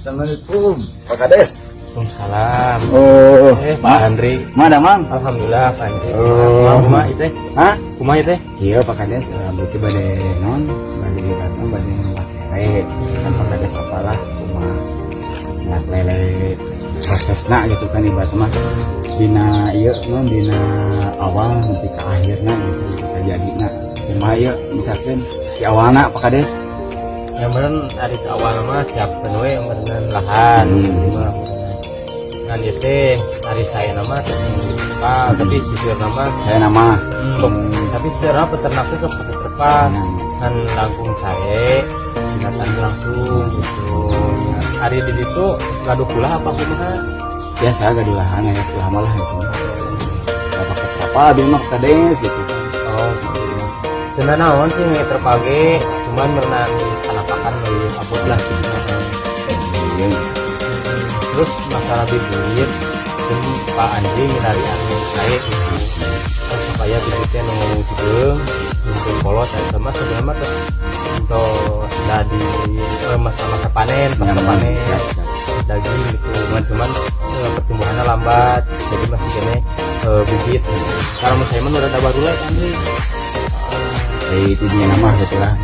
Assalamualaikum, Pak Kades. Waalaikumsalam. Oh, Pak Andri. Mana, Mang? Alhamdulillah, Pak Andri. Oh. Kumaha itu? Hah? Kumaha itu? Iya, Pak Kades. Bukti bade non, bade datang, bade lele. Kan Pak Kades apalah, cuma nggak lele prosesna gitu kan ibarat mah. Dina iya non, dina awal nanti ke akhirnya gitu bisa jadi nak. Cuma iya misalkan di awalnya Pak Kades. Yang bener hari ke awal mah siap penuh yang berenang lahan. Kan itu hari saya nama Pak, tapi sisir nama Saya nama. tapi secara peternak itu tepat kan langsung saya binatang langsung gitu. Hari di situ gaduh pula apa kumaha? Biasa gaduh lahan ya, lama lah itu. Gak pakai apa, dia mah Pak Kades gitu. Oh, sebenarnya naon sih nggak terpage, cuman berenang anapakan dari abot lah. Terus masalah bibit, jadi Pak Andri minari anu saya gitu, supaya bibitnya nunggu juga, nunggu polos dan sama sebenarnya terus untuk sudah di masa-masa panen, pasca panen daging gitu, cuman pertumbuhannya lambat, jadi masih kene bibit. Kalau menurut saya udah ada baru lagi Andri. Itu dia nama gitu lah.